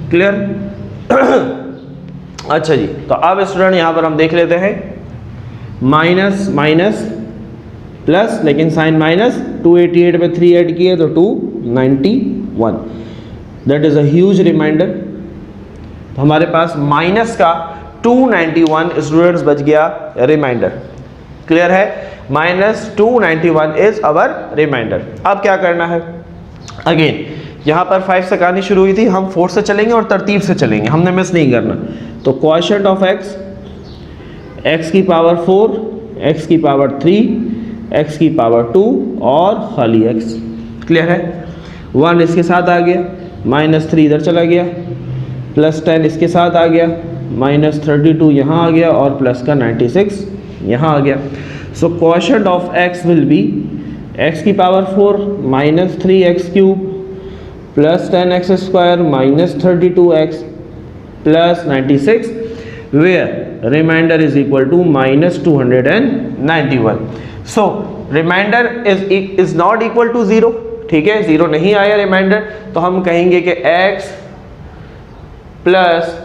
क्लियर? अच्छा जी, तो अब स्टूडेंट यहाँ पर हम देख लेते हैं माइनस माइनस प्लस, लेकिन साइन माइनस, 288 में 3 ऐड किए तो 291। That is a huge remainder. तो हमारे पास माइनस का 291 स्टूडेंट्स बच गया रिमाइंडर। क्लियर है? Minus 291 is our remainder. अब क्या करना है? अगेन यहाँ पर 5 से कहानी शुरू हुई थी, हम 4 से चलेंगे और तरतीब से चलेंगे, हमने मिस नहीं करना। तो क्वोशंट ऑफ एक्स, एक्स की पावर 4, एक्स की पावर 3, एक्स की पावर 2 और खाली एक्स। क्लियर है? 1 इसके साथ आ गया, माइनस 3 इधर चला गया, प्लस 10 इसके साथ आ गया, माइनस 32 यहाँ आ गया और प्लस का 96 यहाँ आ गया। So quotient of x will be x की power 4 minus 3x cube plus 10x square minus 32x plus 96, where reminder is equal to minus 291। So reminder is not equal to 0। ठीक है, 0 नहीं आया रिमाइंडर, तो हम कहेंगे कि x plus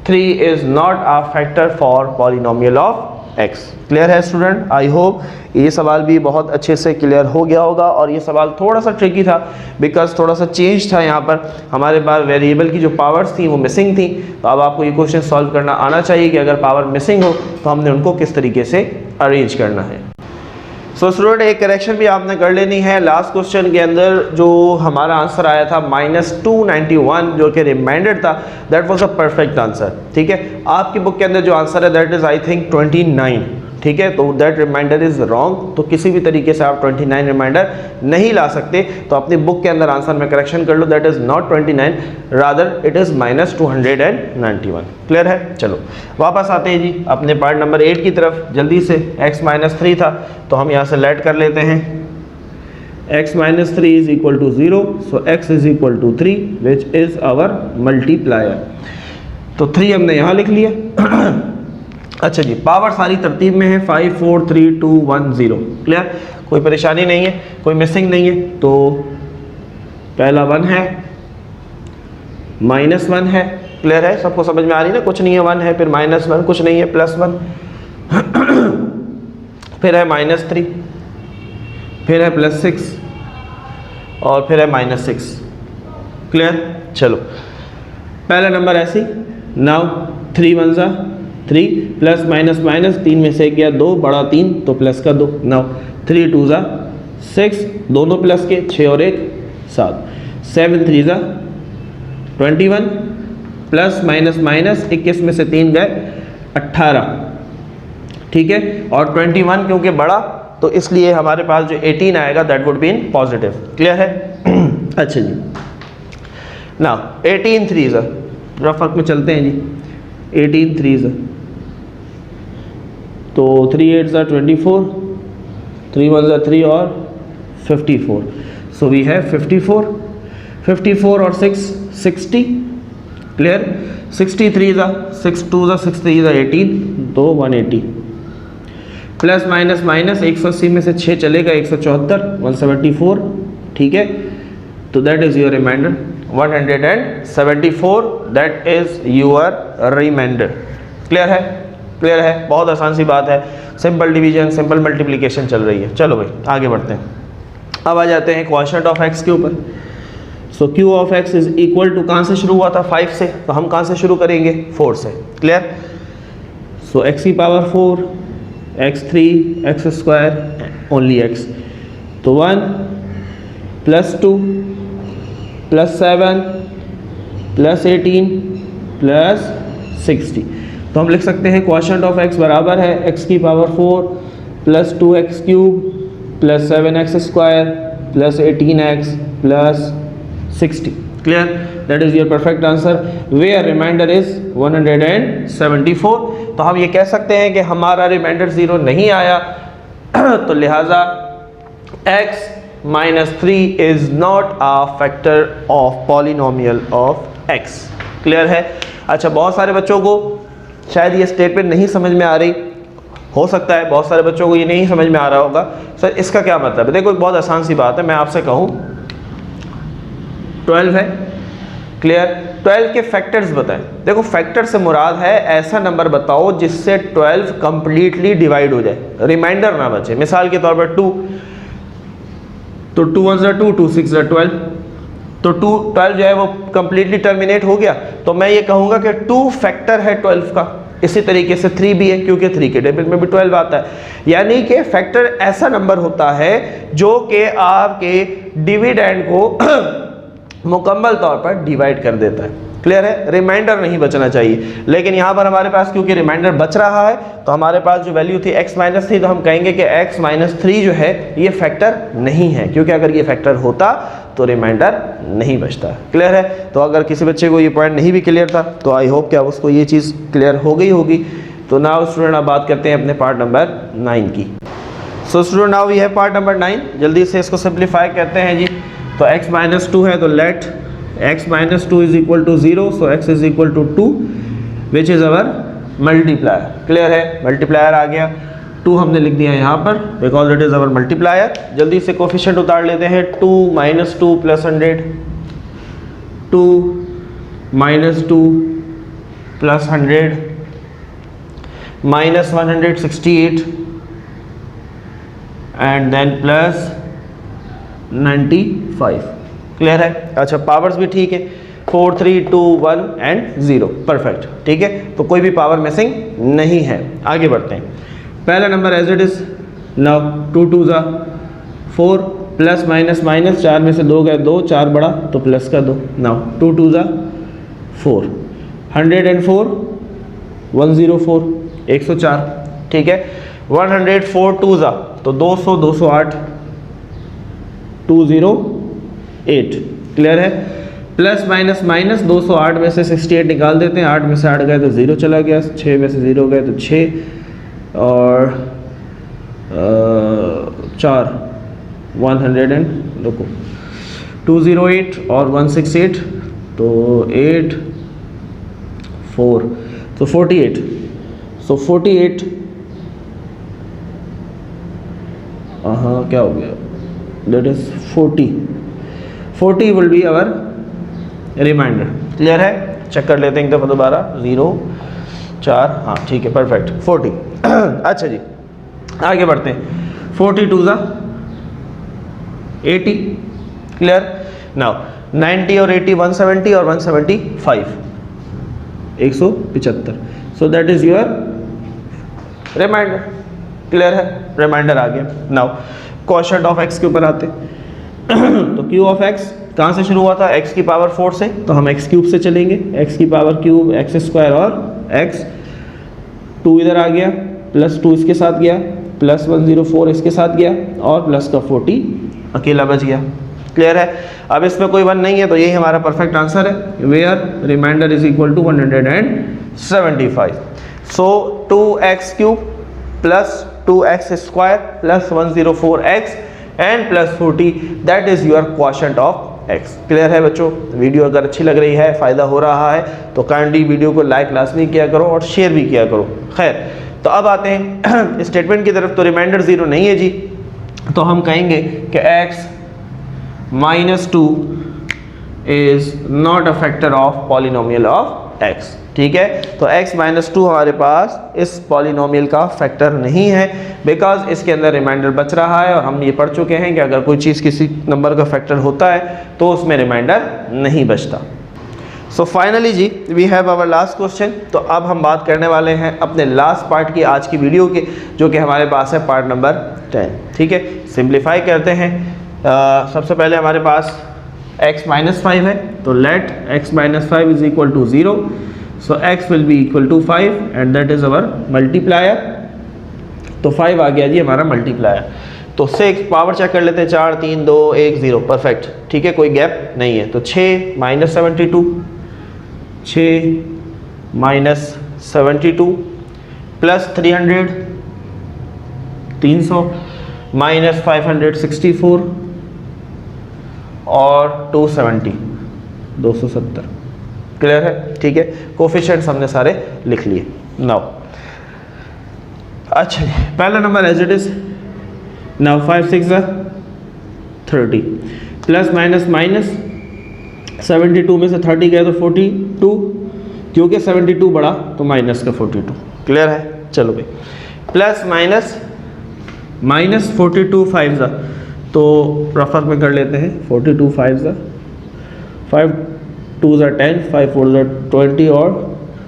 3 is not a factor for polynomial of x। Clear है student? I hope ये सवाल भी बहुत अच्छे से क्लियर हो गया होगा। और ये सवाल थोड़ा सा ट्रिकी था बिकॉज थोड़ा सा चेंज था। यहाँ पर हमारे पास वेरिएबल की जो पावर्स थी वो मिसिंग थी। तो अब आपको ये क्वेश्चन सॉल्व करना आना चाहिए कि अगर पावर मिसिंग हो तो हमने उनको किस तरीके से अरेंज करना है। सो स्टूडेंट, एक करेक्शन भी आपने कर लेनी है। लास्ट क्वेश्चन के अंदर जो हमारा आंसर आया था माइनस 291 जो कि रिमाइंडर था, that was a perfect answer. ठीक है, आपकी बुक के अंदर जो आंसर है दैट इज आई थिंक 29। ठीक है, तो दैट रिमाइंडर इज रॉन्ग। तो किसी भी तरीके से आप 29 रिमाइंडर नहीं ला सकते। तो अपनी बुक के अंदर आंसर में करेक्शन कर लो, that is not 29, rather it is minus 291। Clear है? चलो वापस आते हैं जी अपने पार्ट नंबर 8 की तरफ जल्दी से। x माइनस 3 था तो हम यहाँ से लेट कर लेते हैं, x minus 3 is equal to 0, so x is equal to 3 which is our multiplier. तो 3 हमने यहाँ लिख लिया। अच्छा जी, पावर सारी तरतीब में है, 5 4 3 2 1 0। क्लियर? कोई परेशानी नहीं है, कोई मिसिंग नहीं है। तो पहला 1 है, माइनस 1 है। क्लियर है? सबको समझ में आ रही है ना? कुछ नहीं है, 1 है, फिर माइनस 1, कुछ नहीं है, प्लस 1, फिर है माइनस 3, फिर है प्लस 6 और फिर है माइनस 6। क्लियर? चलो पहला नंबर ऐसे। नाउ 3 1 जा 3 प्लस माइनस माइनस, 3 में से गया 2, बड़ा 3 तो प्लस का 2। नाउ 3 2 जा 6, दोनों प्लस के, 6 और 1 7, 7 3 जा 21 प्लस माइनस माइनस, 21 में से 3 गए 18। ठीक है, और 21 क्योंकि बड़ा तो इसलिए हमारे पास जो 18 आएगा that would be in positive. Clear है? अच्छा जी, ना 18 3 जा, रफ वर्क में चलते हैं जी। 18 3 जा तो 3 8 जा 24, 3 1 जा 3 और 54। सो वी हैव 54 और 6 60। क्लियर? 63 जा 6 2 जा 6 3 जा 18, तो 180 प्लस माइनस माइनस, 180 में से 6 चलेगा 174 174। ठीक है, तो that is your remainder 174, that is your remainder. Clear है? क्लियर है? बहुत आसान सी बात है, सिंपल डिवीजन सिंपल मल्टीप्लिकेशन चल रही है। चलो भाई आगे बढ़ते हैं। अब आ जाते हैं क्वोशंट ऑफ एक्स के ऊपर। So q of x is equal to, कहाँ से शुरू हुआ था? 5 से, तो हम कहाँ से शुरू करेंगे? 4 से। क्लियर? सो एक्स की power 4, x3 x square only x, तो 1 प्लस 2 प्लस 7 प्लस 18 प्लस 60। तो हम लिख सकते हैं क्वोशंट ऑफ x बराबर है x की power 4 plus 2x cube plus 7x square plus 18x plus 60। Clear? That is your perfect answer, where reminder is 174। तो हम ये कह सकते हैं कि हमारा रिमाइंडर 0 नहीं आया, तो लिहाजा x minus 3 is not a factor of polynomial of x। Clear है? अच्छा, बहुत सारे बच्चों को शायद ये स्टेटमेंट नहीं समझ में आ रही, हो सकता है बहुत सारे बच्चों को ये नहीं समझ में आ रहा होगा, सर इसका क्या मतलब है। देखो एक बहुत आसान सी बात है, मैं आपसे कहूँ 12 है, क्लियर, 12 के फैक्टर्स बताएं। देखो फैक्टर से मुराद है ऐसा नंबर बताओ जिससे 12 कंप्लीटली डिवाइड हो जाए, रिमाइंडर ना बचे। मिसाल के तौर पर 2, तो 2 1 2, 2 6 12, तो 12 जो है वो कंप्लीटली टर्मिनेट हो गया, तो मैं ये कहूँगा कि 2 फैक्टर है 12 का। इसी तरीके से 3 भी है, क्योंकि 3 के टेबल में भी 12 आता है। यानी कि फैक्टर ऐसा नंबर होता है जो कि आपके डिविडेंड को मुकम्मल तौर पर डिवाइड कर देता है, क्लियर है, रिमाइंडर नहीं बचना चाहिए। लेकिन यहाँ पर हमारे पास क्योंकि रिमाइंडर बच रहा है, तो हमारे पास जो वैल्यू थी x माइनस थी, तो हम कहेंगे कि x माइनस 3 जो है ये फैक्टर नहीं है, क्योंकि अगर ये फैक्टर होता तो रिमाइंडर नहीं बचता, क्लियर है। तो अगर किसी बच्चे को ये पॉइंट नहीं भी क्लियर था तो आई होप कि अब उसको ये चीज़ क्लियर हो गई होगी। तो नाउ स्टूडेंट अब बात करते हैं अपने पार्ट नंबर 9 की। So student now we have part number 9, जल्दी से इसको सिंप्लीफाई करते हैं जी। तो x माइनस 2 है, तो let x minus 2 is equal to 0, so x is equal to 2 which is our multiplier, clear है, मल्टीप्लायर आ गया। 2 हमने लिख दिया यहाँ पर because it is our multiplier. जल्दी से कोफिशिएंट उतार लेते हैं, 2 minus 2 plus 100, 2 minus 2 plus 100 minus 168 and then plus 95, clear है। अच्छा पावर्स भी ठीक है, 4 3 2 1 एंड 0, परफेक्ट, ठीक है, तो कोई भी पावर मिसिंग नहीं है। आगे बढ़ते हैं, पहला number as it is. Now 2 2 ज़ा 4 प्लस माइनस माइनस, 4 में से 2 गए 2, 4 बड़ा तो प्लस का 2। नाउ 2 2 ज़ा 4, 104 104 104, ठीक है, 104 2 ज़ा तो 200 208 208, क्लियर है। प्लस माइनस माइनस, 208 में से 68 निकाल देते हैं, 8 में से 8 गए तो 0 चला गया, 6 में से 0 गए तो 6 और 4 100 एंड रुको 208 और 168 तो 8 4 तो 48, सो 48 हाँ क्या हो गया, that is 40 will be our remainder, clear है। चेक कर लेते हैं एक दफ़ा दोबारा, 0 4, हाँ ठीक है, परफेक्ट, 40 अच्छा जी आगे बढ़ते हैं, 42 ज़ा 80, क्लियर। नाउ 90 और 80 170 और 175 175, so that is your remainder, clear है, रिमाइंडर आ गया। नाउ क्वोशंट ऑफ x के ऊपर आते तो q ऑफ x कहाँ से शुरू हुआ था, x की पावर 4 से, तो हम x क्यूब से चलेंगे, x की पावर क्यूब x स्क्वायर और x 2 इधर आ गया, प्लस 2 इसके साथ गया, प्लस 104 इसके साथ गया और प्लस का 40 अकेला बच गया, क्लियर है। अब इसमें कोई 1 नहीं है तो यही हमारा परफेक्ट आंसर है, where reminder is equal to 175। So 2x cube plus 2x square plus 104x and plus 40, that is your quotient of x, clear है बच्चों। वीडियो अगर अच्छी लग रही है, फ़ायदा हो रहा है तो काइंडली वीडियो को लाइक लाजमी किया करो और शेयर भी किया करो। खैर तो अब आते हैं स्टेटमेंट की तरफ। तो रिमाइंडर 0 नहीं है जी, तो हम कहेंगे कि x minus 2 is not a factor of polynomial of x, ठीक है। तो x माइनस 2 हमारे पास इस पॉलिनोमियल का फैक्टर नहीं है, बिकॉज इसके अंदर रिमाइंडर बच रहा है और हम ये पढ़ चुके हैं कि अगर कोई चीज़ किसी नंबर का फैक्टर होता है तो उसमें रिमाइंडर नहीं बचता। सो फाइनली जी we have our last question. तो अब हम बात करने वाले हैं अपने लास्ट पार्ट की आज की वीडियो के, जो कि हमारे पास है पार्ट नंबर 10, ठीक है। सिंप्लीफाई करते हैं। सबसे पहले हमारे पास x माइनस 5 है, तो let x minus 5 is equal to 0, so x will be equal to 5 and that is our multiplier. तो 5 आ गया जी हमारा मल्टीप्लायर। तो 6 पावर चेक कर लेते हैं, 4 3 2 1 0, परफेक्ट, ठीक है, कोई गैप नहीं है। तो 6 माइनस 72, 6 माइनस 72 प्लस 300 300 माइनस 564 और 270 270, क्लियर है, ठीक है। कोफिशिएंट्स हमने सारे लिख लिए। नाउ अच्छा जी, पहला number as it is. Now 5 6 30 plus minus minus 72 में से 30 गए तो 42, क्योंकि 72 बड़ा तो माइनस का 42। क्लियर है? चलो भाई, प्लस माइनस माइनस 42 5 ज़ा, तो रफत में कर लेते हैं 42 5 ज़ा, 5 2 ज़ा 10, 5 4 ज़ा 20 और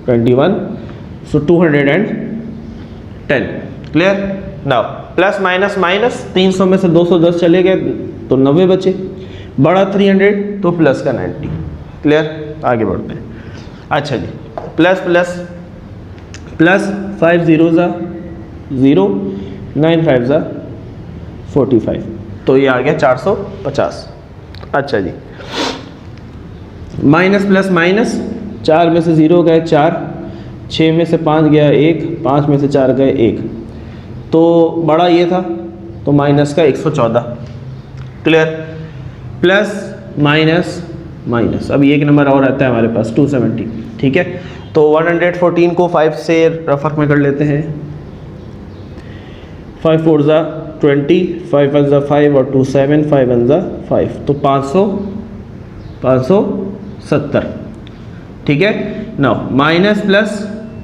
21, सो 210। Clear? Now plus minus minus 300 में से 210 चले गए तो 90 बचे, बड़ा 300 तो प्लस का 90। क्लियर? आगे बढ़ते हैं। अच्छा जी, प्लस प्लस प्लस 5 0 ज़ा 0, 9 5 ज़ा 45, तो ये आ गया 450। अच्छा जी, माइनस प्लस माइनस 4 में से 0 गए 4, 6 में से 5 गया 1, 5 में से 4 गए 1, तो बड़ा ये था तो माइनस का 114। क्लियर? प्लस माइनस माइनस, अब ये एक नंबर और आता है हमारे पास 270। ठीक है, तो 114 को 5 से रफक में कर लेते हैं। 5 4 ज़ा 20, 5 1 ज़ा 5 और 2 7, 5 1 ज़ा 5, तो 570। ठीक है, नाउ माइनस प्लस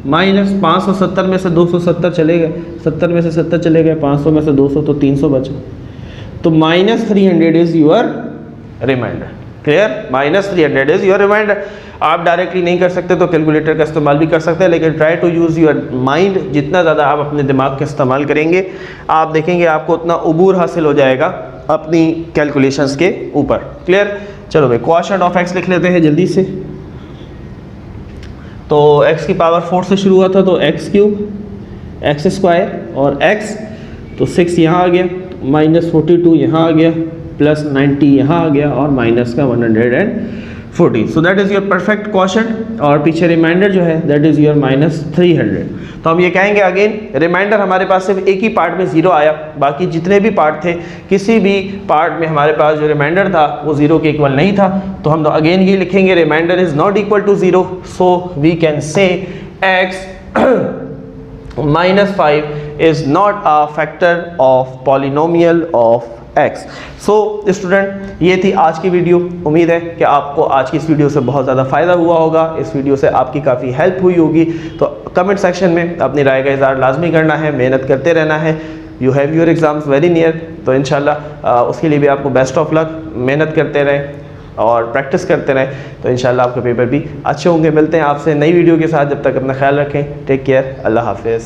माइनस 570 में से 270 चले गए, 70 में से 70 चले गए, 500 में से 200 तो 300 बचे, तो minus 300 is your remainder. Clear? Minus 300 is your remainder. आप डायरेक्टली नहीं कर सकते तो कैलकुलेटर का इस्तेमाल भी कर सकते हैं, लेकिन try to use your mind. जितना ज़्यादा आप अपने दिमाग का इस्तेमाल करेंगे, आप देखेंगे आपको उतना उबूर हासिल हो जाएगा अपनी कैलकुलेशंस के ऊपर। क्लियर? चलो भाई, क्वोशंट ऑफ एक्स लिख लेते हैं जल्दी से। तो x की पावर 4 से शुरू हुआ था, तो x क्यूब एक्स स्क्वायर और x, तो 6 यहाँ आ गया, माइनस 42 यहाँ आ गया, प्लस 90 यहाँ आ गया और माइनस का 140। सो that is your perfect quotient, और पीछे रिमाइंडर जो है दैट इज़ योर माइनस 300। तो हम ये कहेंगे अगेन, रिमाइंडर हमारे पास सिर्फ एक ही पार्ट में 0 आया, बाकी जितने भी पार्ट थे किसी भी पार्ट में हमारे पास जो रिमाइंडर था वो 0 के इक्वल नहीं था। तो हम अगेन ये लिखेंगे, remainder is not equal to 0, so we can say x minus 5 is not a factor of polynomial of x। So student, ये थी आज की वीडियो। उम्मीद है कि आपको आज की इस वीडियो से बहुत ज़्यादा फ़ायदा हुआ होगा, इस वीडियो से आपकी काफ़ी हेल्प हुई होगी। तो कमेंट सेक्शन में अपनी राय का इज़हार लाजमी करना है, मेहनत करते रहना है। You have your exams very near, तो इंशाल्लाह उसके लिए भी आपको बेस्ट ऑफ लक। मेहनत करते रहें और प्रैक्टिस करते रहें, तो इंशाल्लाह आपके पेपर भी अच्छे होंगे। मिलते हैं आपसे नई वीडियो के साथ, जब तक अपना ख्याल रखें। टेक केयर, अल्लाह हाफिज़।